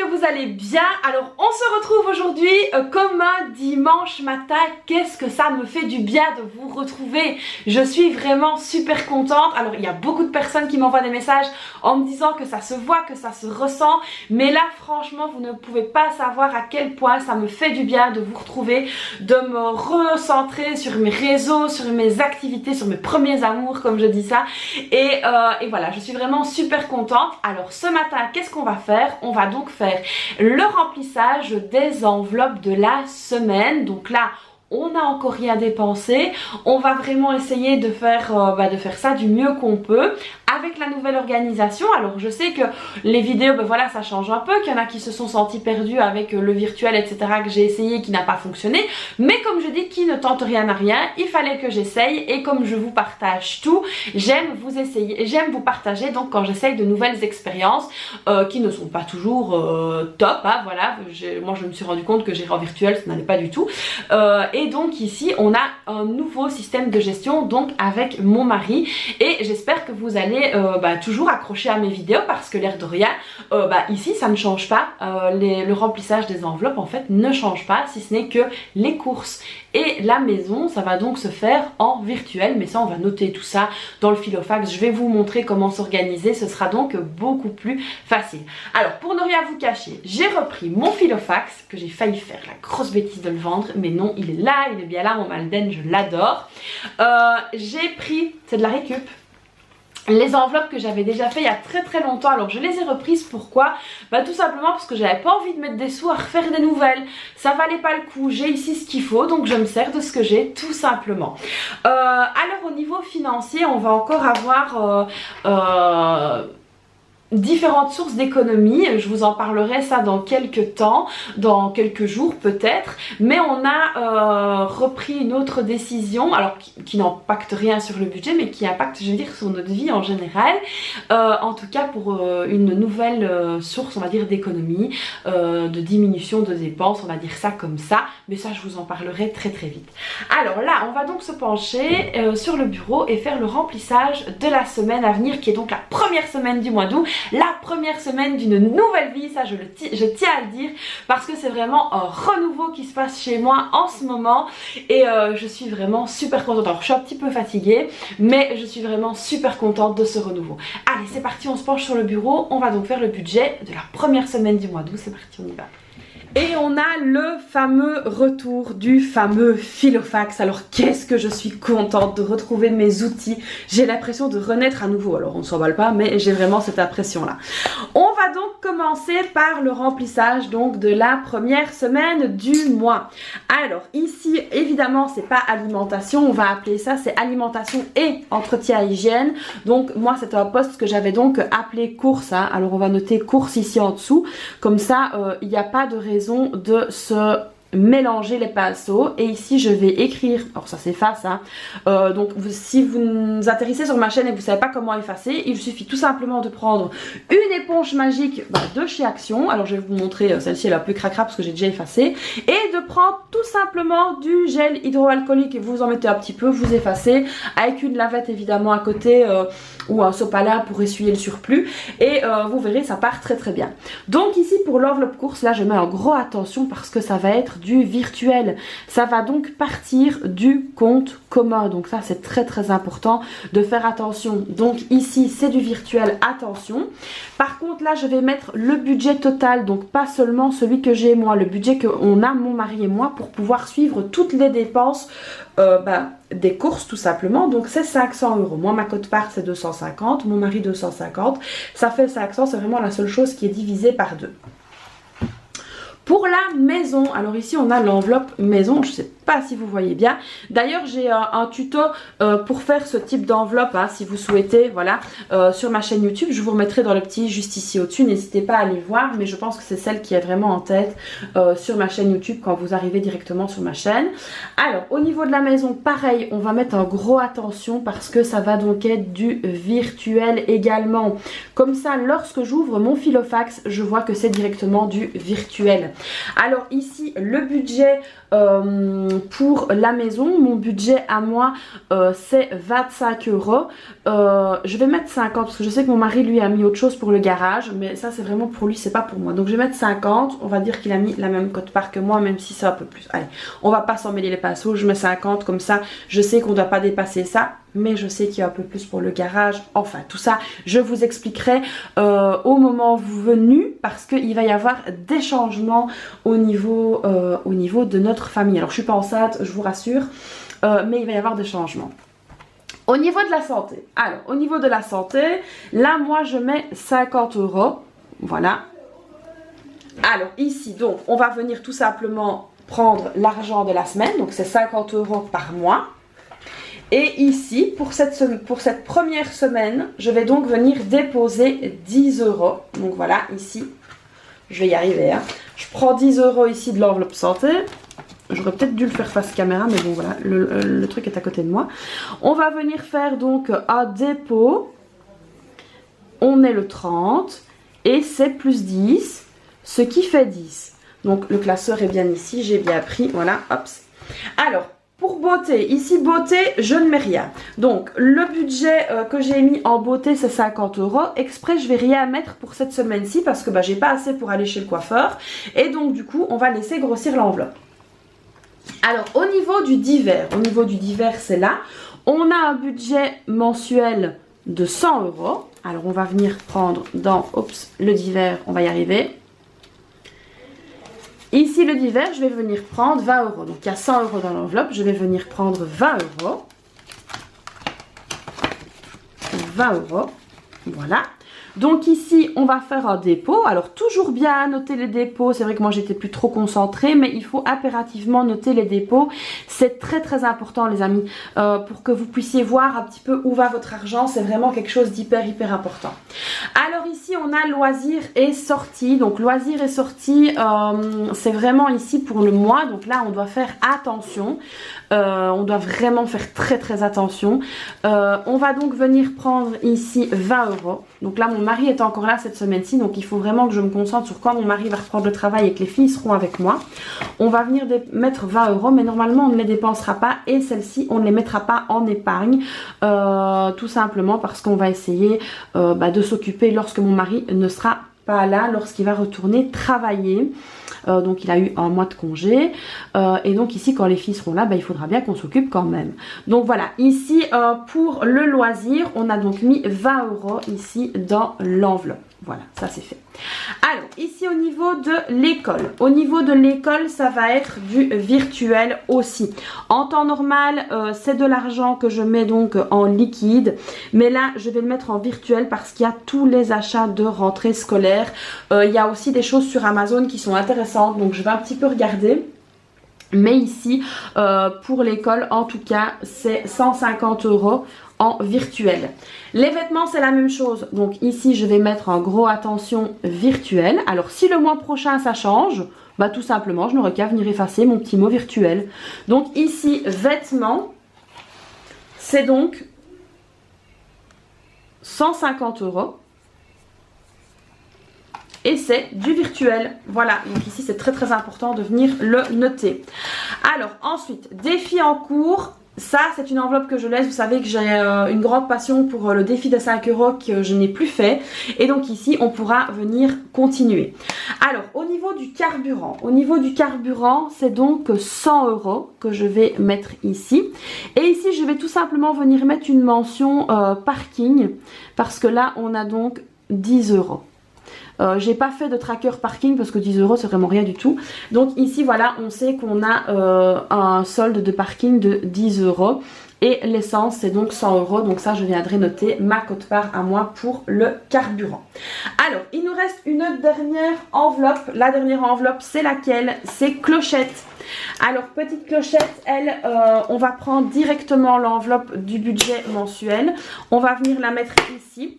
que vous allez bien. Alors on se retrouve aujourd'hui comme un dimanche matin. Qu'est-ce que ça me fait du bien de vous retrouver. Je suis vraiment super contente. Alors il y a beaucoup de personnes qui m'envoient des messages en me disant que ça se voit, que ça se ressent. Mais là franchement vous ne pouvez pas savoir à quel point ça me fait du bien de vous retrouver, de me recentrer sur mes réseaux, sur mes activités, sur mes premiers amours comme je dis ça. Et voilà, je suis vraiment super contente. Alors ce matin, qu'est-ce qu'on va faire? On va donc faire le remplissage des enveloppes de la semaine. Donc là, on n'a encore rien dépensé. On va vraiment essayer de faire ça du mieux qu'on peut avec la nouvelle organisation. Alors je sais que les vidéos, voilà, ça change un peu, qu'il y en a qui se sont sentis perdus avec le virtuel, etc. que j'ai essayé et qui n'a pas fonctionné. Mais comme je dis, qui ne tente rien à rien, il fallait que j'essaye. Et comme je vous partage tout, j'aime vous partager donc quand j'essaye de nouvelles expériences qui ne sont pas toujours top, hein, voilà. Moi je me suis rendu compte que gérer en virtuel ça n'allait pas du tout. Et donc ici on a un nouveau système de gestion donc avec mon mari et j'espère que vous allez toujours accrocher à mes vidéos parce que l'air de rien ici ça ne change pas, le remplissage des enveloppes en fait ne change pas, si ce n'est que les courses et la maison ça va donc se faire en virtuel, mais ça on va noter tout ça dans le filofax. Je vais vous montrer comment s'organiser, ce sera donc beaucoup plus facile. Alors pour ne rien vous cacher, j'ai repris mon filofax que j'ai failli faire la grosse bêtise de le vendre, mais non, il est là, il est bien là, mon Malden, je l'adore. J'ai pris, c'est de la récup, les enveloppes que j'avais déjà fait il y a très longtemps. Alors je les ai reprises, pourquoi? Tout simplement parce que j'avais pas envie de mettre des sous à refaire des nouvelles, ça valait pas le coup. J'ai ici ce qu'il faut, donc je me sers de ce que j'ai tout simplement. Alors au niveau financier, on va encore avoir différentes sources d'économie. Je vous en parlerai ça dans quelques temps, dans quelques jours peut-être, mais on a repris une autre décision, alors qui n'impacte rien sur le budget mais qui impacte, je veux dire, sur notre vie en général, en tout cas pour une nouvelle source, on va dire, d'économie, de diminution de dépenses, on va dire ça comme ça, mais ça je vous en parlerai très vite. Alors là on va donc se pencher sur le bureau et faire le remplissage de la semaine à venir, qui est donc la première semaine du mois d'août, la première semaine d'une nouvelle vie. Ça je tiens à le dire parce que c'est vraiment un renouveau qui se passe chez moi en ce moment et je suis vraiment super contente. Alors je suis un petit peu fatiguée mais je suis vraiment super contente de ce renouveau. Allez c'est parti, on se penche sur le bureau, on va donc faire le budget de la première semaine du mois d'août. C'est parti, on y va. Et on a le fameux retour du fameux filofax. Alors qu'est-ce que je suis contente de retrouver mes outils. J'ai l'impression de renaître à nouveau. Alors on ne s'emballe pas, mais j'ai vraiment cette impression là. On va donc commencer par le remplissage donc de la première semaine du mois. Alors ici évidemment c'est pas alimentation, on va appeler ça, c'est alimentation et entretien hygiène. Donc moi c'est un poste que j'avais donc appelé course, hein. Alors on va noter course ici en dessous. Comme ça il n'y a pas de raison de se mélanger les pinceaux. Et ici je vais écrire, alors ça s'efface hein. Donc si vous atterrissez sur ma chaîne et vous ne savez pas comment effacer, il suffit tout simplement de prendre une éponge magique de chez Action. Alors je vais vous montrer, celle-ci elle est un peu cracra parce que j'ai déjà effacé, et de prendre tout simplement du gel hydroalcoolique et vous en mettez un petit peu, vous effacez avec une lavette évidemment à côté ou un sopalin pour essuyer le surplus et vous verrez ça part très bien. Donc ici pour l'enveloppe course, là je mets en gros attention parce que ça va être du virtuel, ça va donc partir du compte commun, donc ça c'est très important de faire attention. Donc ici c'est du virtuel, attention. Par contre là je vais mettre le budget total, donc pas seulement celui que j'ai moi, le budget qu'on a mon mari et moi pour pouvoir suivre toutes les dépenses des courses tout simplement. Donc c'est 500 €. Moi ma quote-part c'est 250, mon mari 250, ça fait 500, c'est vraiment la seule chose qui est divisée par 2. Pour la maison, alors ici on a l'enveloppe maison, je sais pas si vous voyez bien. D'ailleurs j'ai un tuto pour faire ce type d'enveloppe hein, si vous souhaitez, voilà, sur ma chaîne YouTube. Je vous remettrai dans le petit juste ici au-dessus, n'hésitez pas à aller le voir, mais je pense que c'est celle qui est vraiment en tête sur ma chaîne YouTube quand vous arrivez directement sur ma chaîne. Alors au niveau de la maison, pareil, on va mettre un gros attention parce que ça va donc être du virtuel également. Comme ça, lorsque j'ouvre mon filofax, je vois que c'est directement du virtuel. Alors ici le budget pour la maison, mon budget à moi c'est 25 €. Je vais mettre 50 parce que je sais que mon mari lui a mis autre chose pour le garage, mais ça c'est vraiment pour lui, c'est pas pour moi. Donc je vais mettre 50, on va dire qu'il a mis la même quote-part que moi, même si c'est un peu plus. Allez, on va pas s'en mêler les pinceaux, je mets 50 comme ça, je sais qu'on doit pas dépasser ça, mais je sais qu'il y a un peu plus pour le garage. Enfin tout ça je vous expliquerai au moment venu, parce qu'il va y avoir des changements au niveau de notre famille. Alors je suis pas enceinte, je vous rassure, mais il va y avoir des changements. Au niveau de la santé, alors au niveau de la santé, là moi je mets 50 €, voilà. Alors ici donc on va venir tout simplement prendre l'argent de la semaine, donc c'est 50 € par mois. Et ici pour cette première semaine, je vais donc venir déposer 10 €. Donc voilà, ici, je vais y arriver, hein. Je prends 10 € ici de l'enveloppe santé. J'aurais peut-être dû le faire face caméra, mais bon voilà, le truc est à côté de moi. On va venir faire donc un dépôt. On est le 30 et c'est plus 10, ce qui fait 10. Donc le classeur est bien ici, j'ai bien pris, voilà, hop. Alors, pour beauté, ici beauté, je ne mets rien. Donc le budget que j'ai mis en beauté c'est 50 €. Exprès je vais rien mettre pour cette semaine-ci parce que bah, j'ai pas assez pour aller chez le coiffeur. Et donc du coup on va laisser grossir l'enveloppe. Alors au niveau du divers c'est là. On a un budget mensuel de 100 €. Alors on va venir prendre dans le divers, on va y arriver. Ici le divers, je vais venir prendre 20 €. Donc il y a 100 € dans l'enveloppe, je vais venir prendre 20 €. 20 €, voilà. Donc ici, on va faire un dépôt. Alors toujours bien noter les dépôts. C'est vrai que moi, j'étais plus trop concentrée, mais il faut impérativement noter les dépôts. C'est très très important, les amis, pour que vous puissiez voir un petit peu où va votre argent. C'est vraiment quelque chose d'hyper important. Alors ici, on a loisirs et sorties. Donc loisirs et sorties, c'est vraiment ici pour le mois. Donc là, on doit faire attention. On doit vraiment faire très très attention. On va donc venir prendre ici 20 €. Donc là, mon mari est encore là cette semaine-ci, donc il faut vraiment que je me concentre sur quand mon mari va reprendre le travail et que les filles seront avec moi. On va venir mettre 20 €, mais normalement on ne les dépensera pas et celles-ci on ne les mettra pas en épargne, tout simplement parce qu'on va essayer de s'occuper lorsque mon mari ne sera pas là, lorsqu'il va retourner travailler. Donc il a eu un mois de congé et donc ici quand les filles seront là, il faudra bien qu'on s'occupe quand même. Donc voilà, ici pour le loisir, on a donc mis 20 € ici dans l'enveloppe. Voilà, ça c'est fait. Alors ici au niveau de l'école, ça va être du virtuel aussi. En temps normal, c'est de l'argent que je mets donc en liquide, mais là je vais le mettre en virtuel parce qu'il y a tous les achats de rentrée scolaire. Il y a aussi des choses sur Amazon qui sont intéressantes, donc je vais un petit peu regarder. Mais ici, pour l'école, en tout cas, c'est 150 € en virtuel. Les vêtements, c'est la même chose. Donc ici, je vais mettre un gros attention virtuel. Alors, si le mois prochain, ça change, tout simplement, je n'aurai qu'à venir effacer mon petit mot virtuel. Donc ici, vêtements, c'est donc 150 €. Et c'est du virtuel. Voilà, donc ici c'est très très important de venir le noter. Alors ensuite, défi en cours. Ça c'est une enveloppe que je laisse. Vous savez que j'ai une grande passion pour le défi des 5 € que je n'ai plus fait. Et donc ici on pourra venir continuer. Alors au niveau du carburant, c'est donc 100 € que je vais mettre ici. Et ici je vais tout simplement venir mettre une mention parking. Parce que là on a donc 10 €. J'ai pas fait de tracker parking parce que 10 € c'est vraiment rien du tout. Donc ici voilà, on sait qu'on a un solde de parking de 10 € et l'essence c'est donc 100 €. Donc ça je viendrai noter ma quote-part à moi pour le carburant. Alors il nous reste une dernière enveloppe. La dernière enveloppe c'est laquelle? C'est clochette. Alors petite clochette, elle, on va prendre directement l'enveloppe du budget mensuel. On va venir la mettre ici.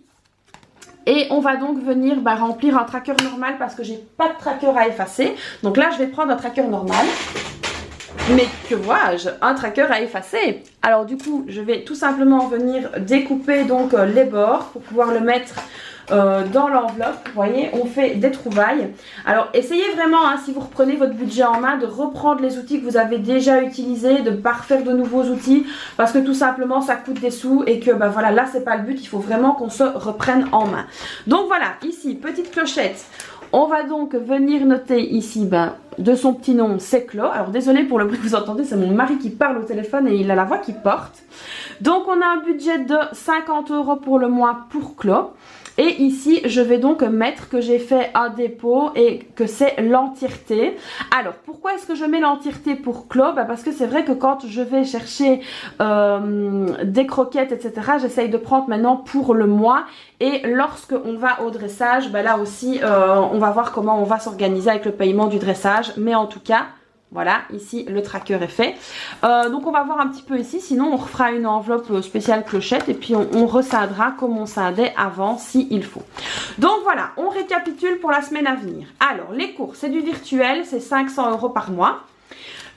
Et on va donc venir remplir un tracker normal parce que j'ai pas de tracker à effacer. Donc là je vais prendre un tracker normal. Mais que vois-je? Un tracker à effacer. Alors du coup je vais tout simplement venir découper donc les bords pour pouvoir le mettre dans l'enveloppe. Vous voyez, on fait des trouvailles. Alors essayez vraiment, hein, si vous reprenez votre budget en main, de reprendre les outils que vous avez déjà utilisés, de ne pas refaire de nouveaux outils, parce que tout simplement ça coûte des sous et que ben voilà, là c'est pas le but, il faut vraiment qu'on se reprenne en main. Donc voilà, ici petite clochette. On va donc venir noter ici de son petit nom, c'est Clo. Alors désolé pour le bruit que vous entendez, c'est mon mari qui parle au téléphone et il a la voix qui porte. Donc on a un budget de 50 € pour le mois pour Clo. Et ici, je vais donc mettre que j'ai fait un dépôt et que c'est l'entièreté. Alors, pourquoi est-ce que je mets l'entièreté pour Clo? Parce que c'est vrai que quand je vais chercher des croquettes, etc., j'essaye de prendre maintenant pour le mois. Et lorsque on va au dressage, là aussi, on va voir comment on va s'organiser avec le paiement du dressage. Mais en tout cas... Voilà, ici le tracker est fait. Donc on va voir un petit peu ici, sinon on refera une enveloppe spéciale clochette et puis on rescindra comme on scindait avant s'il faut. Donc voilà, on récapitule pour la semaine à venir. Alors les cours, c'est du virtuel, c'est 500 € par mois.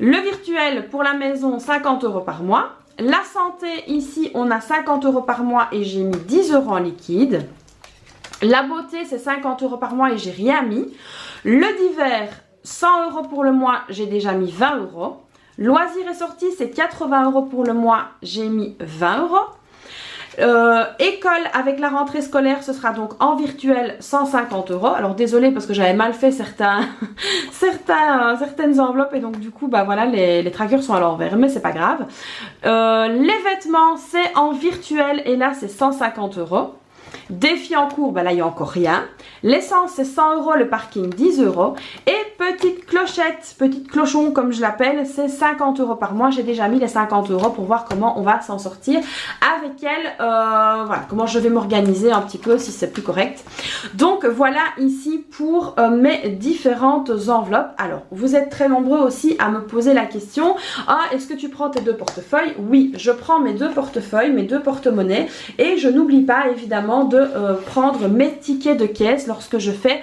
Le virtuel pour la maison, 50 € par mois. La santé, ici on a 50 € par mois et j'ai mis 10 € en liquide. La beauté, c'est 50 € par mois et j'ai rien mis. Le divers, 100 € pour le mois, j'ai déjà mis 20 €. Loisirs et sorties, c'est 80 € pour le mois, j'ai mis 20 €. École avec la rentrée scolaire, ce sera donc en virtuel 150 €. Alors désolé parce que j'avais mal fait certaines enveloppes et donc du coup voilà, les trackers sont à l'envers, mais c'est pas grave. Les vêtements, c'est en virtuel et là c'est 150 €. Défi en cours, là il n'y a encore rien. L'essence c'est 100 €, le parking 10 €. Et petite clochette, petite clochon comme je l'appelle, c'est 50 € par mois. J'ai déjà mis les 50 € pour voir comment on va s'en sortir avec elle. Voilà, comment je vais m'organiser un petit peu si c'est plus correct. Donc voilà ici pour mes différentes enveloppes. Alors vous êtes très nombreux aussi à me poser la question, ah est-ce que tu prends tes deux portefeuilles? Oui, je prends mes deux portefeuilles, mes deux porte-monnaies et je n'oublie pas évidemment de prendre mes tickets de caisse lorsque je fais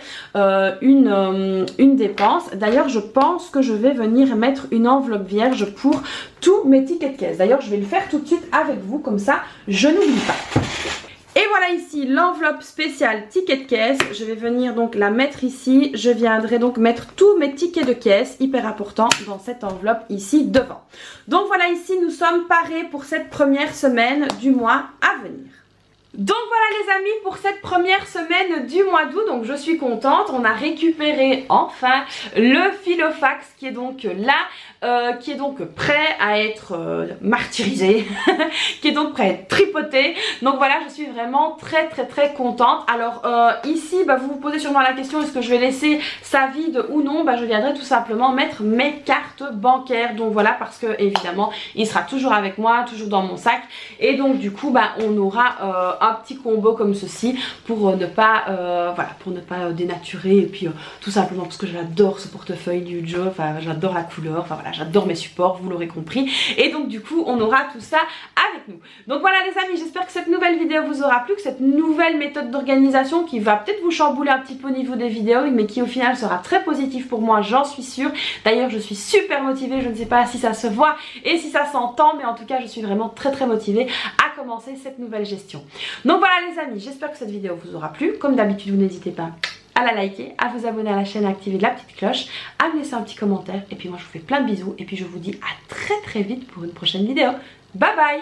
une dépense. D'ailleurs je pense que je vais venir mettre une enveloppe vierge pour tous mes tickets de caisse. D'ailleurs je vais le faire tout de suite avec vous, comme ça je n'oublie pas. Et voilà ici l'enveloppe spéciale ticket de caisse. Je vais venir donc la mettre ici. Je viendrai donc mettre tous mes tickets de caisse, hyper important, dans cette enveloppe ici devant. Donc voilà ici nous sommes parés pour cette première semaine du mois à venir. Donc voilà les amis pour cette première semaine du mois d'août, donc je suis contente, on a récupéré enfin le Filofax qui est donc là, qui est donc prêt à être martyrisé, qui est donc prêt à être tripoté. Donc voilà, je suis vraiment très contente. Alors ici vous vous posez sûrement la question, est-ce que je vais laisser ça vide ou non? Je viendrai tout simplement mettre mes cartes bancaires. Donc voilà, parce que évidemment il sera toujours avec moi, toujours dans mon sac, et donc du coup on aura un petit combo comme ceci pour ne pas voilà, pour ne pas dénaturer, et puis tout simplement parce que j'adore ce portefeuille du Joe, enfin j'adore la couleur, enfin voilà, j'adore mes supports, vous l'aurez compris, et donc du coup on aura tout ça avec nous. Donc voilà les amis, j'espère que cette nouvelle vidéo vous aura plu, que cette nouvelle méthode d'organisation qui va peut-être vous chambouler un petit peu au niveau des vidéos, mais qui au final sera très positif pour moi, j'en suis sûre. D'ailleurs je suis super motivée, je ne sais pas si ça se voit et si ça s'entend, mais en tout cas je suis vraiment très motivée à commencer cette nouvelle gestion. Donc voilà les amis, j'espère que cette vidéo vous aura plu. Comme d'habitude, vous n'hésitez pas à la liker, à vous abonner à la chaîne, à activer la petite cloche, à me laisser un petit commentaire. Et puis moi je vous fais plein de bisous et puis je vous dis à très vite pour une prochaine vidéo. Bye bye.